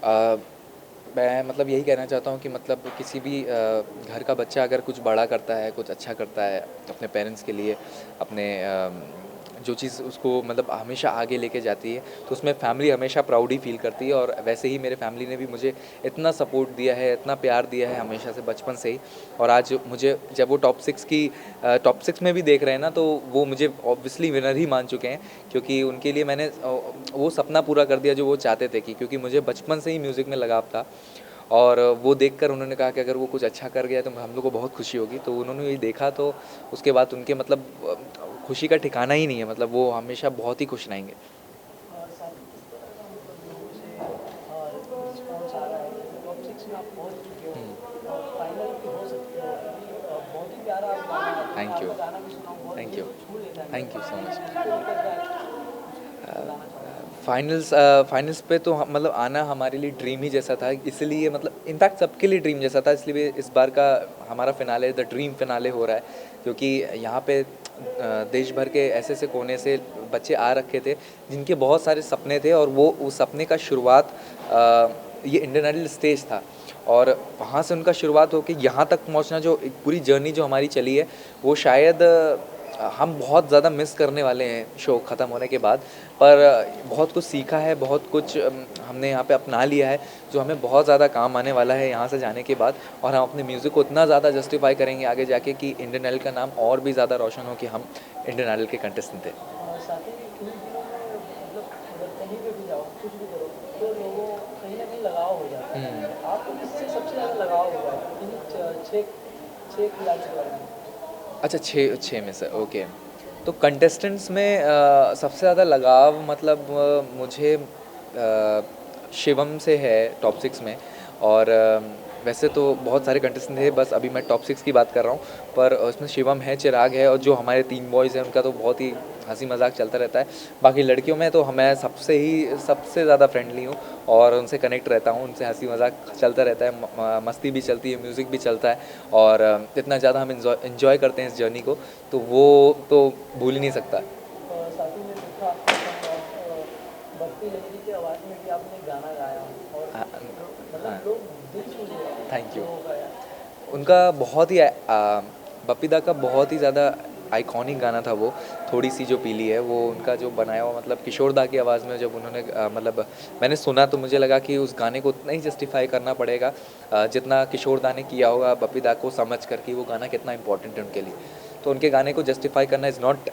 अ, मैं मतलब यही कहना चाहता हूँ कि मतलब किसी भी घर का बच्चा अगर कुछ बड़ा करता है, कुछ अच्छा करता है अपने पेरेंट्स के लिए, अपने जो चीज़ उसको मतलब हमेशा आगे लेके जाती है, तो उसमें फैमिली हमेशा प्राउड ही फ़ील करती है। और वैसे ही मेरे फैमिली ने भी मुझे इतना सपोर्ट दिया है, इतना प्यार दिया है हमेशा से बचपन से ही। और आज मुझे जब वो टॉप 6 में भी देख रहे हैं ना, तो वो मुझे ऑब्वियसली विनर ही मान चुके हैं, क्योंकि उनके लिए मैंने वो सपना पूरा कर दिया जो वो चाहते थे। कि क्योंकि मुझे बचपन से ही म्यूज़िक में लगाव था, और वो देखकर उन्होंने कहा कि अगर वो कुछ अच्छा कर गया तो हम लोग को बहुत खुशी होगी। तो उन्होंने ये देखा, तो उसके बाद उनके मतलब खुशी का ठिकाना ही नहीं है। मतलब वो हमेशा बहुत ही खुश रहेंगे। और साथ ही किस तरह का मतलब लोगों से रिस्पॉन्स आ रहा है, क्योंकि टॉप 6 में आप पहुंच चुके हो और फाइनल भी हो सकते हो, क्योंकि बहुत ही प्यारा आप गाना है। तो मैं थैंक यू। आपका गाना भी सुना हूँ, बहुत थैंक दिल यू। को छू लेता है मेरे। थैंक यू सो तो मच। उसको लेकर क्या कुछ बताना चाहोगे? फाइनल्स पे तो मतलब आना हमारे लिए ड्रीम ही जैसा था, इसलिए मतलब इनफैक्ट सबके लिए ड्रीम जैसा था। इसलिए इस बार का हमारा फिनाले द ड्रीम फिनाले हो रहा है, क्योंकि यहाँ पे देश भर के ऐसे ऐसे कोने से बच्चे आ रखे थे जिनके बहुत सारे सपने थे, और वो उस सपने का शुरुआत ये इंडियन आइडल स्टेज था। और वहाँ से उनका शुरुआत होकर यहाँ तक पहुँचना, जो एक पूरी जर्नी जो हमारी चली है, वो शायद हम बहुत ज़्यादा मिस करने वाले हैं शो ख़त्म होने के बाद। पर बहुत कुछ सीखा है, बहुत कुछ हमने यहाँ पे अपना लिया है, जो हमें बहुत ज़्यादा काम आने वाला है यहाँ से जाने के बाद। और हम अपने म्यूज़िक को इतना ज़्यादा जस्टिफाई करेंगे आगे जाके कि इंडियन आइडल का नाम और भी ज़्यादा रोशन हो कि हम इंडियन आइडल के कंटेस्टेंट थे। और साथ ही इन दिनों में मतलब अगर कहीं पे भी जाओ, कुछ भी करो, तो लोगों कहीं ना कहीं लगाव हो जाता है। हम्म। तो आपको किससे सबसे ज़्यादा लगाव हुआ है इन छः छः खिलाड़ी के बारे में? अच्छा, छः छः में से ओके। तो कंटेस्टेंट्स में सबसे ज़्यादा लगाव मतलब मुझे शिवम से है टॉप 6 में। और वैसे तो बहुत सारे कंटेस्टेंट थे, बस अभी मैं टॉप 6 की बात कर रहा हूँ। पर उसमें शिवम है, चिराग है, और जो हमारे 3 बॉयज़ हैं उनका तो बहुत ही हंसी मजाक चलता रहता है। बाकी लड़कियों में तो मैं सबसे ज़्यादा फ्रेंडली हूँ, और उनसे कनेक्ट रहता हूँ, उनसे हंसी मजाक चलता रहता है, मस्ती भी चलती है, म्यूज़िक भी चलता है। और इतना ज़्यादा हम इन्जॉय करते हैं इस जर्नी को, तो वो तो भूल ही नहीं सकता। और साथ ही में देखा आपका सॉन्ग भक्ति लहरी की आवाज़ में भी आपने गाना गाया, और हाँ। हाँ। मतलब लोग दिल छू लिए थैंक यू। जो गाया। तो उनका बहुत ही बपीदा का बहुत ही ज़्यादा आइकॉनिक गाना था वो, थोड़ी सी जो पीली है, वो उनका जो बनाया हुआ मतलब किशोर दा की आवाज़ में जब उन्होंने मतलब मैंने सुना, तो मुझे लगा कि उस गाने को उतना ही जस्टिफाई करना पड़ेगा जितना किशोर दा ने किया होगा बपीदा को समझ कर कि वो गाना कितना इंपॉर्टेंट है उनके लिए। तो उनके गाने को जस्टिफाई करना इज़ नॉट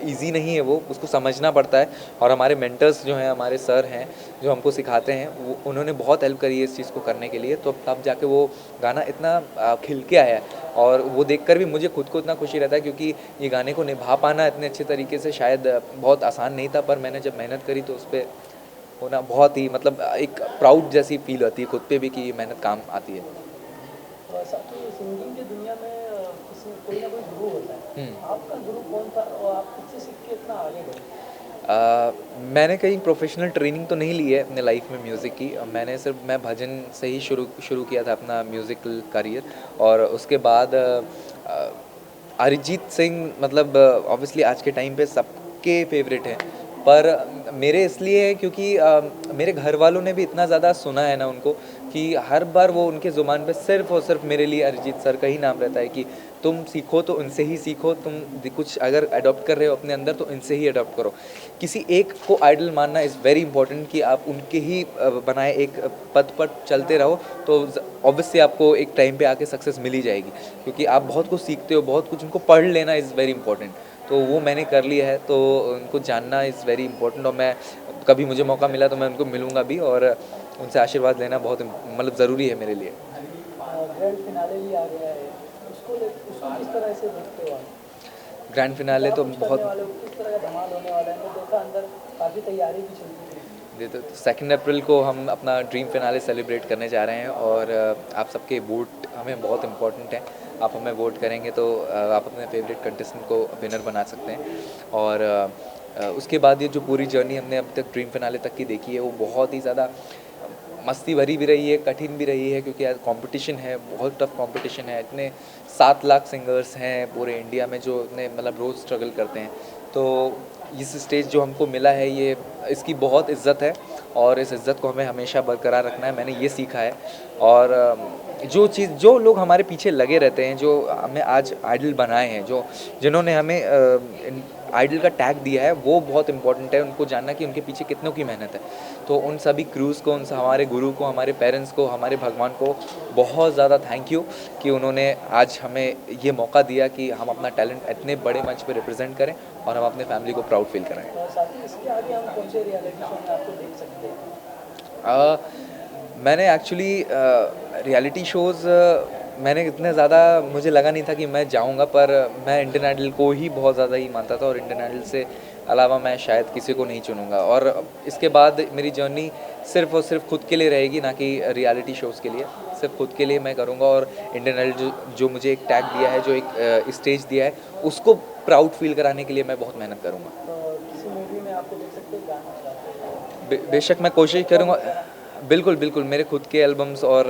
ईज़ी नहीं है, वो उसको समझना पड़ता है। और हमारे मेंटर्स जो हैं, हमारे सर हैं जो हमको सिखाते हैं, वो उन्होंने बहुत हेल्प करी है इस चीज़ को करने के लिए। तो तब जाके वो गाना इतना खिल के आया है। और वो देखकर भी मुझे खुद को इतना खुशी रहता है, क्योंकि ये गाने को निभा पाना इतने अच्छे तरीके से शायद बहुत आसान नहीं था। पर मैंने जब मेहनत करी तो उस पर होना बहुत ही मतलब एक प्राउड जैसी फील होती है खुद पे भी कि ये मेहनत काम आती है। और साथ ही सिंगिंग की दुनिया में किसी कोई ना कोई गुरु होता है। हम्म। आपका गुरु कौन था और आप किससे सीख के इतना आगे बढ़े? मैंने कहीं प्रोफेशनल ट्रेनिंग तो नहीं ली है अपने लाइफ में म्यूज़िक की। मैंने सिर्फ मैं भजन से ही शुरू शुरू किया था अपना म्यूज़िकल करियर। और उसके बाद अरिजीत सिंह मतलब ऑब्वियसली आज के टाइम पे सबके फेवरेट हैं। पर मेरे इसलिए है क्योंकि मेरे घर वालों ने भी इतना ज़्यादा सुना है ना उनको, कि हर बार वो उनके ज़ुबान पे सिर्फ़ और सिर्फ मेरे लिए अरिजीत सर का ही नाम रहता है कि तुम सीखो तो उनसे ही सीखो, तुम कुछ अगर अडॉप्ट कर रहे हो अपने अंदर तो इनसे ही अडॉप्ट करो। किसी एक को आइडल मानना इज़ वेरी इंपॉर्टेंट, कि आप उनके ही बनाए एक पथ पर चलते रहो, तो ऑब्वियसली आपको एक टाइम पे आके सक्सेस मिल ही जाएगी। क्योंकि आप बहुत कुछ सीखते हो, बहुत कुछ उनको पढ़ लेना इज़ वेरी इंपॉर्टेंट। तो वो मैंने कर लिया है, तो उनको जानना इज़ वेरी इंपॉर्टेंट। और मैं कभी मुझे मौका मिला तो मैं उनको मिलूँगा भी, और उनसे आशीर्वाद लेना बहुत मतलब ज़रूरी है मेरे लिए। ग्रैंड फिनाले भी आ गया है, उसको किस तरह से देखते हो आप? ग्रैंड फिनाले क्या तो कुछ करने बहुत वाले हो, किस तरह का धमाल होने वाला है? मैं देखा अंदर काफ़ी तैयारी भी चल रही थी। ये तो 2 अप्रैल को हम अपना ड्रीम फिनाले सेलिब्रेट करने जा रहे हैं। और आप सबके वोट हमें बहुत इम्पोर्टेंट है। आप हमें वोट करेंगे तो आप अपने फेवरेट कंटेस्टेंट को विनर बना सकते हैं। और उसके बाद ये जो पूरी जर्नी हमने अब तक ड्रीम फिनाले तक की देखी है, वो बहुत ही ज़्यादा मस्ती भरी भी रही है, कठिन भी रही है, क्योंकि आज कंपटीशन है, बहुत टफ कंपटीशन है। इतने 7 लाख सिंगर्स हैं पूरे इंडिया में जो इतने मतलब रोज़ स्ट्रगल करते हैं। तो इस स्टेज जो हमको मिला है, ये इसकी बहुत इज़्ज़त है। और इस इज़्ज़त को हमें हमेशा बरकरार रखना है, मैंने ये सीखा है। और जो लोग हमारे पीछे लगे रहते हैं, जो हमें आज आइडल बनाए हैं, जिन्होंने हमें आइडल का टैग दिया है, वो बहुत इंपॉर्टेंट है उनको जानना कि उनके पीछे कितनों की मेहनत है। तो उन सभी क्रूज़ को, हमारे गुरु को, हमारे पेरेंट्स को, हमारे भगवान को बहुत ज़्यादा थैंक यू कि उन्होंने आज हमें ये मौका दिया कि हम अपना टैलेंट इतने बड़े मंच पे रिप्रेजेंट करें और हम अपने फैमिली को प्राउड फील कराएं। और साथ ही इसके आगे हम कौन से रियलिटी शो में आपको देख सकते हैं? मैंने एक्चुअली रियलिटी शोज़ मैंने इतने ज़्यादा, मुझे लगा नहीं था कि मैं जाऊंगा, पर मैं इंडियन आइडल को ही बहुत ज़्यादा ही मानता था और इंडियन आइडल से अलावा मैं शायद किसी को नहीं चुनूंगा। और इसके बाद मेरी जर्नी सिर्फ़ और सिर्फ खुद के लिए रहेगी, ना कि रियलिटी शोज़ के लिए। सिर्फ खुद के लिए मैं करूंगा और इंडियन आइडल जो मुझे एक टैग दिया है, जो एक स्टेज दिया है, उसको प्राउड फील कराने के लिए मैं बहुत मेहनत करूँगा। तो किसी मूवी में आपको देख सकते हैं गाना गाते हैं? बेशक मैं कोशिश करूँगा। बिल्कुल, बिल्कुल, मेरे खुद के एल्बम्स और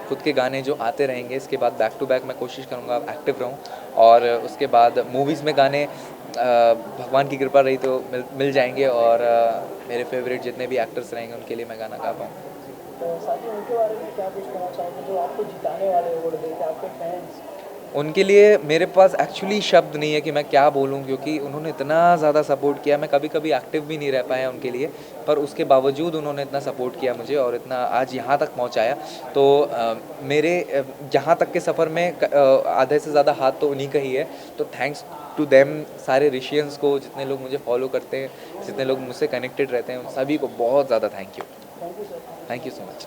खुद के गाने जो आते रहेंगे, इसके बाद बैक टू बैक मैं कोशिश करूँगा एक्टिव रहूँ। और उसके बाद मूवीज़ में गाने भगवान की कृपा रही तो मिल जाएंगे, और मेरे फेवरेट जितने भी एक्टर्स रहेंगे उनके लिए मैं गाना गा पाऊँ। तो साथ ही उनके बारे में क्या कुछ कहना चाहोगे जो आपको जिताने वाले अवार्ड देते हैं, आपके फैंस? उनके लिए मेरे पास एक्चुअली शब्द नहीं है कि मैं क्या बोलूं, क्योंकि उन्होंने इतना ज़्यादा सपोर्ट किया। मैं कभी कभी एक्टिव भी नहीं रह पाया उनके लिए, पर उसके बावजूद उन्होंने इतना सपोर्ट किया मुझे और इतना आज यहाँ तक पहुँचाया। तो मेरे यहाँ तक के सफ़र में आधे से ज़्यादा हाथ तो उन्हीं का ही है। तो थैंक्स टू देम, सारे ऋषियंस को, जितने लोग मुझे फॉलो करते हैं, जितने लोग मुझसे कनेक्टेड रहते हैं, उन सभी को बहुत ज़्यादा thank you. Thank you sir. Thank you so much.